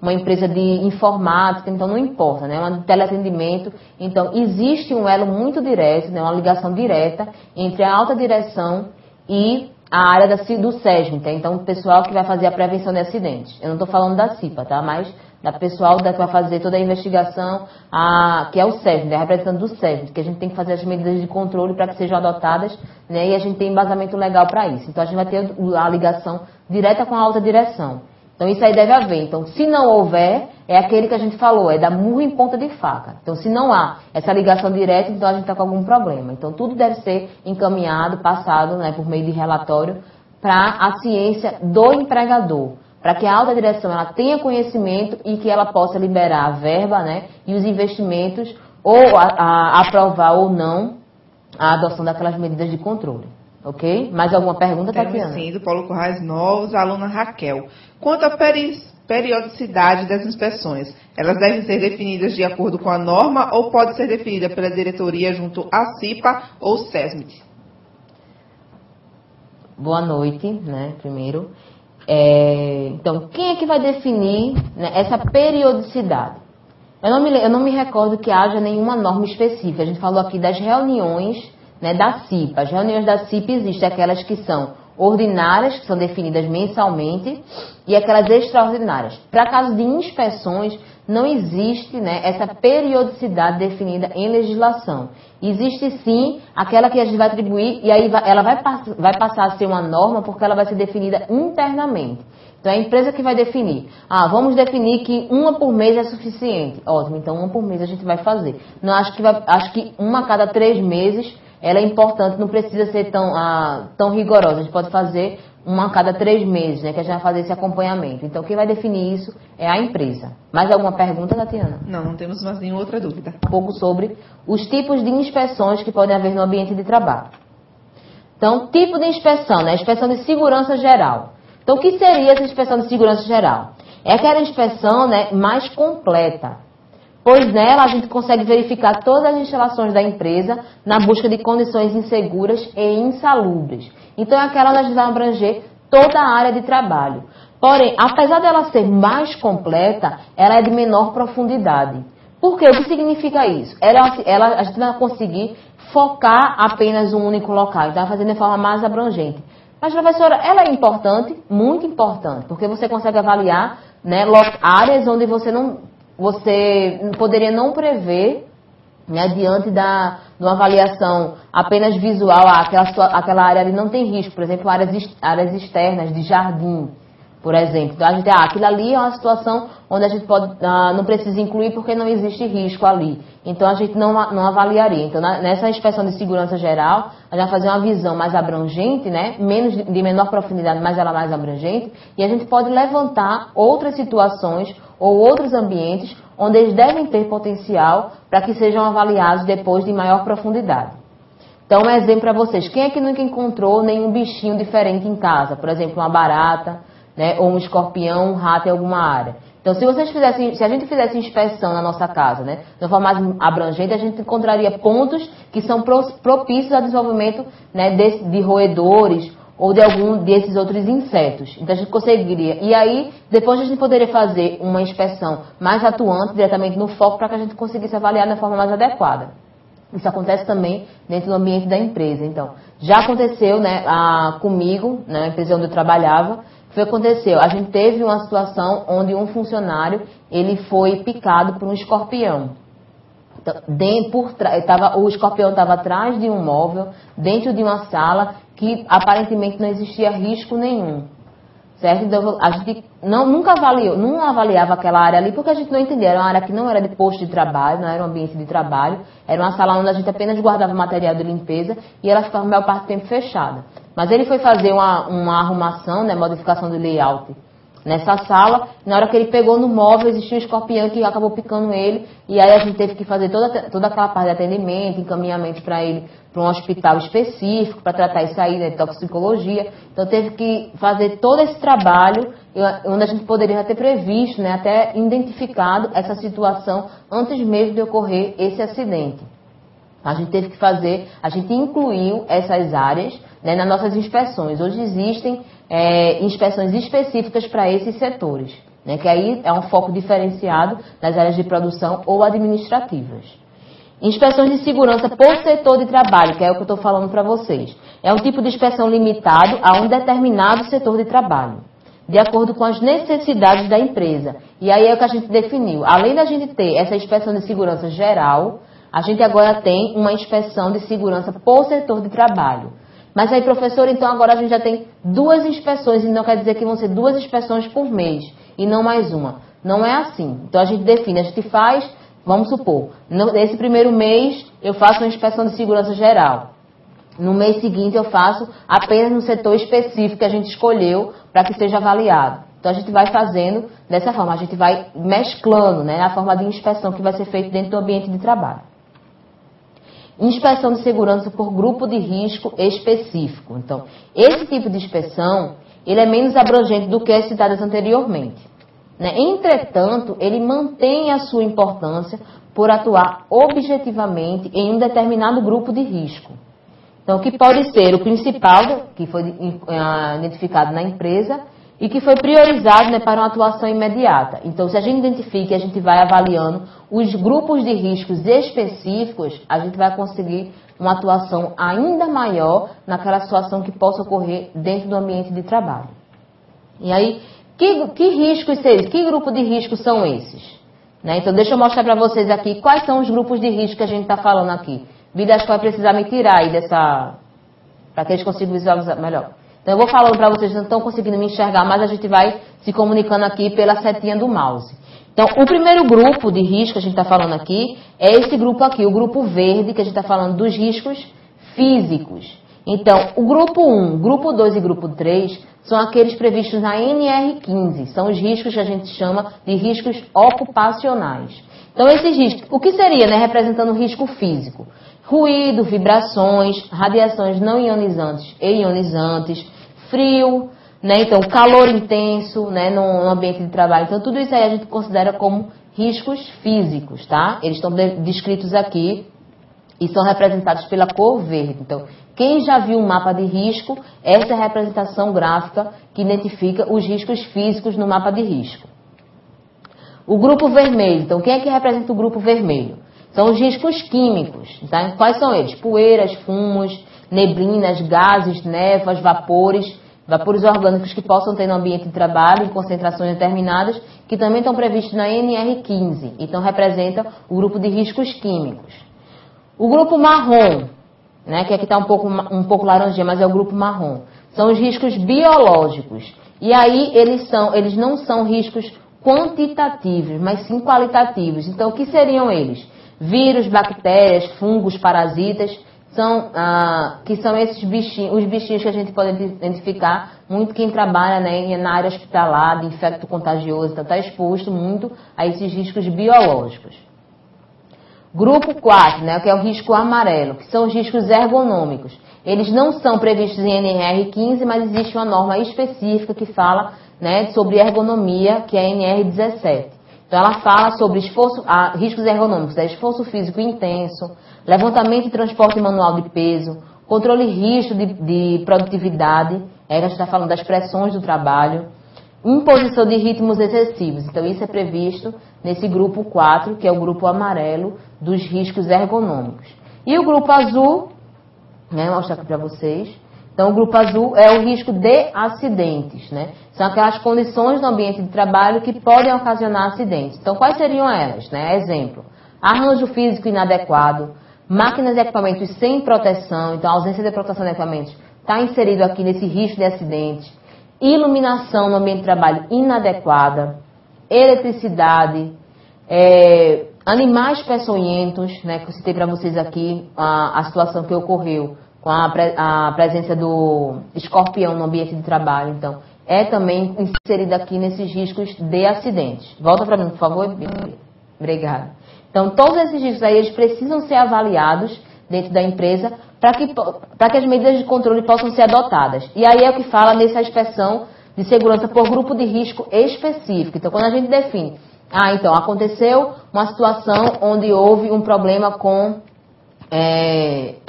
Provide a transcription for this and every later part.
uma empresa de informática, então não importa, né? Um teleatendimento. Então, existe um elo muito direto, né? Uma ligação direta entre a alta direção e a área do SESMIT, tá? Então, o pessoal que vai fazer a prevenção de acidentes. Eu não estou falando da CIPA, tá? Mas da pessoal que vai fazer toda a investigação, que é o SESMIT, a representante do SESMIT, que a gente tem que fazer as medidas de controle para que sejam adotadas, né? E a gente tem embasamento legal para isso. Então, a gente vai ter a ligação direta com a alta direção. Então, isso aí deve haver. Então, se não houver, é aquele que a gente falou, é da murro em ponta de faca. Então, se não há essa ligação direta, então a gente está com algum problema. Então, tudo deve ser encaminhado, passado, né, por meio de relatório, para a ciência do empregador, para que a alta direção ela tenha conhecimento e que ela possa liberar a verba, né, e os investimentos, ou aprovar ou não a adoção daquelas medidas de controle. Ok? Mais alguma pergunta, Tatiana? Sim, do Paulo Corrais Novos, a aluna Raquel. Quanto à periodicidade das inspeções, elas devem ser definidas de acordo com a norma ou pode ser definida pela diretoria junto à CIPA ou SESMIT? Boa noite, né, primeiro. Então, quem é que vai definir, né, essa periodicidade? Eu não me recordo que haja nenhuma norma específica. A gente falou aqui das reuniões, né, da CIPA. As reuniões da CIPA existem aquelas que são ordinárias, que são definidas mensalmente, e aquelas extraordinárias. Para caso de inspeções, não existe, né, essa periodicidade definida em legislação. Existe sim aquela que a gente vai atribuir, e aí ela vai passar a ser uma norma, porque ela vai ser definida internamente. Então é a empresa que vai definir. Vamos definir que uma por mês é suficiente. Ótimo, então uma por mês a gente vai fazer. Não acho que uma a cada 3 meses ela é importante, não precisa ser tão rigorosa. A gente pode fazer uma a cada 3 meses, né, que a gente vai fazer esse acompanhamento. Então, quem vai definir isso é a empresa. Mais alguma pergunta, Tatiana? Não temos mais nenhuma outra dúvida. Um pouco sobre os tipos de inspeções que podem haver no ambiente de trabalho. Então, tipo de inspeção, né, inspeção de segurança geral. Então, o que seria essa inspeção de segurança geral? É aquela inspeção, né, mais completa, pois nela a gente consegue verificar todas as instalações da empresa na busca de condições inseguras e insalubres. Então é aquela onde a gente vai abranger toda a área de trabalho. Porém, apesar dela ser mais completa, ela é de menor profundidade. Por quê? O que significa isso? A gente vai conseguir focar apenas um único local, então vai fazer de forma mais abrangente. Mas, professora, ela é importante? Muito importante, porque você consegue avaliar, né, áreas onde você poderia não prever, né, diante de uma avaliação apenas visual, aquela área ali não tem risco, por exemplo, áreas externas de jardim, por exemplo. Então, a gente, aquilo ali é uma situação onde a gente não precisa incluir porque não existe risco ali. Então, a gente não avaliaria. Então, nessa inspeção de segurança geral, a gente vai fazer uma visão mais abrangente, né, de menor profundidade, mas ela mais abrangente, e a gente pode levantar outras situações ou outros ambientes onde eles devem ter potencial para que sejam avaliados depois de maior profundidade. Então, um exemplo para vocês. Quem é que nunca encontrou nenhum bichinho diferente em casa? Por exemplo, uma barata, né, ou um escorpião, um rato em alguma área. Então, se a gente fizesse inspeção na nossa casa, né, de uma forma mais abrangente, a gente encontraria pontos que são propícios ao desenvolvimento, né, de roedores ou de algum desses outros insetos. Então, a gente conseguiria. E aí, depois a gente poderia fazer uma inspeção mais atuante, diretamente no foco, para que a gente conseguisse avaliar da forma mais adequada. Isso acontece também dentro do ambiente da empresa. Então, já aconteceu, né, comigo, né, na empresa onde eu trabalhava. O que aconteceu? A gente teve uma situação onde um funcionário ele foi picado por um escorpião. Então, o escorpião estava atrás de um móvel, dentro de uma sala que aparentemente não existia risco nenhum. Certo? Então, a gente não avaliava aquela área ali porque a gente não entendia. Era uma área que não era de posto de trabalho, não era um ambiente de trabalho. Era uma sala onde a gente apenas guardava material de limpeza e ela ficava a maior parte do tempo fechada. Mas ele foi fazer uma arrumação, né, modificação do layout nessa sala. Na hora que ele pegou no móvel, existia um escorpião que acabou picando ele. E aí a gente teve que fazer toda aquela parte de atendimento, encaminhamento para ele para um hospital específico, para tratar isso aí, né, de toxicologia. Então teve que fazer todo esse trabalho, onde a gente poderia ter previsto, né, até identificado essa situação antes mesmo de ocorrer esse acidente. A gente incluiu essas áreas, né, nas nossas inspeções. Hoje existem inspeções específicas para esses setores. né, que aí é um foco diferenciado nas áreas de produção ou administrativas. Inspeções de segurança por setor de trabalho, que é o que eu estou falando para vocês. É um tipo de inspeção limitado a um determinado setor de trabalho, de acordo com as necessidades da empresa. E aí é o que a gente definiu. Além da gente ter essa inspeção de segurança geral, a gente agora tem uma inspeção de segurança por setor de trabalho. Mas aí, professor, então agora a gente já tem 2 inspeções, e não quer dizer que vão ser 2 inspeções por mês, e não mais uma. Não é assim. Então a gente define, a gente faz, vamos supor, nesse primeiro mês eu faço uma inspeção de segurança geral. No mês seguinte eu faço apenas no setor específico que a gente escolheu para que seja avaliado. Então a gente vai fazendo dessa forma, a gente vai mesclando, né, a forma de inspeção que vai ser feita dentro do ambiente de trabalho. Inspeção de segurança por grupo de risco específico. Então, esse tipo de inspeção, ele é menos abrangente do que as citadas anteriormente, né? Entretanto, ele mantém a sua importância por atuar objetivamente em um determinado grupo de risco. Então, que pode ser o principal, que foi identificado na empresa, e que foi priorizado, né, para uma atuação imediata. Então, se a gente identifica e a gente vai avaliando os grupos de riscos específicos, a gente vai conseguir uma atuação ainda maior naquela situação que possa ocorrer dentro do ambiente de trabalho. E aí, que riscos são esses? Que grupo de riscos são esses? Né? Então, deixa eu mostrar para vocês aqui quais são os grupos de risco que a gente está falando aqui. Vida, acho que vai precisar me tirar aí dessa... para que eles consigam visualizar melhor. Então, eu vou falando para vocês, não estão conseguindo me enxergar, mas a gente vai se comunicando aqui pela setinha do mouse. Então, o primeiro grupo de risco que a gente está falando aqui é esse grupo aqui, o grupo verde, que a gente está falando dos riscos físicos. Então, o grupo 1, grupo 2 e grupo 3 são aqueles previstos na NR15, são os riscos que a gente chama de riscos ocupacionais. Então, esses riscos, o que seria, né, representando o risco físico? Ruído, vibrações, radiações não ionizantes e ionizantes, frio, né? Então calor intenso, né, no ambiente de trabalho. Então tudo isso aí a gente considera como riscos físicos, tá? Eles estão descritos aqui e são representados pela cor verde. Então, quem já viu um mapa de risco, essa é a representação gráfica que identifica os riscos físicos no mapa de risco. O grupo vermelho, então quem é que representa o grupo vermelho? São os riscos químicos, tá? Quais são eles? Poeiras, fumos, neblinas, gases, névoas, vapores orgânicos que possam ter no ambiente de trabalho em concentrações determinadas, que também estão previstos na NR15. Então, representa o grupo de riscos químicos. O grupo marrom, né, que aqui está um pouco laranjinha, mas é o grupo marrom. São os riscos biológicos. E aí, eles não são riscos quantitativos, mas sim qualitativos. Então, o que seriam eles? Vírus, bactérias, fungos, parasitas, que são esses bichinhos, os bichinhos que a gente pode identificar, muito quem trabalha, né, na área hospitalar, de infecto contagioso, então está exposto muito a esses riscos biológicos. Grupo 4, né, que é o risco amarelo, que são os riscos ergonômicos. Eles não são previstos em NR15, mas existe uma norma específica que fala, né, sobre ergonomia, que é a NR17. Então, ela fala sobre riscos ergonômicos, esforço físico intenso, levantamento e transporte manual de peso, controle e risco de produtividade, a gente está falando das pressões do trabalho, imposição de ritmos excessivos. Então, isso é previsto nesse grupo 4, que é o grupo amarelo dos riscos ergonômicos. E o grupo azul, né, vou mostrar aqui para vocês. Então, o grupo azul é o risco de acidentes, né? São aquelas condições no ambiente de trabalho que podem ocasionar acidentes. Então, quais seriam elas, né? Exemplo, arranjo físico inadequado, máquinas e equipamentos sem proteção, então a ausência de proteção de equipamentos está inserido aqui nesse risco de acidentes, iluminação no ambiente de trabalho inadequada, eletricidade, animais peçonhentos, né? Que eu citei para vocês aqui a situação que ocorreu com a presença do escorpião no ambiente de trabalho. Então, é também inserido aqui nesses riscos de acidentes. Volta para mim, por favor. Obrigada. Então, todos esses riscos aí, eles precisam ser avaliados dentro da empresa para que as medidas de controle possam ser adotadas. E aí é o que fala nessa inspeção de segurança por grupo de risco específico. Então, quando a gente define, então, aconteceu uma situação onde houve um problema com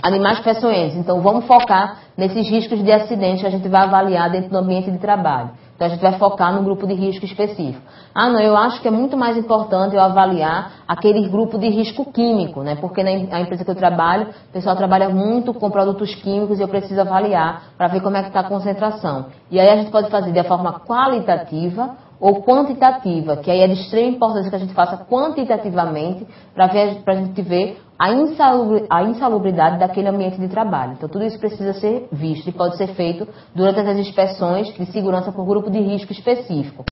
animais peçonhentos. Então, vamos focar nesses riscos de acidente que a gente vai avaliar dentro do ambiente de trabalho. Então, a gente vai focar no grupo de risco específico. Ah, não, eu acho que é muito mais importante eu avaliar aquele grupo de risco químico, né? Porque na empresa que eu trabalho, o pessoal trabalha muito com produtos químicos e eu preciso avaliar para ver como é que está a concentração. E aí a gente pode fazer de forma qualitativa ou quantitativa, que aí é de extrema importância que a gente faça quantitativamente para a gente ver a insalubridade daquele ambiente de trabalho. Então, tudo isso precisa ser visto e pode ser feito durante as inspeções de segurança por grupo de risco específico.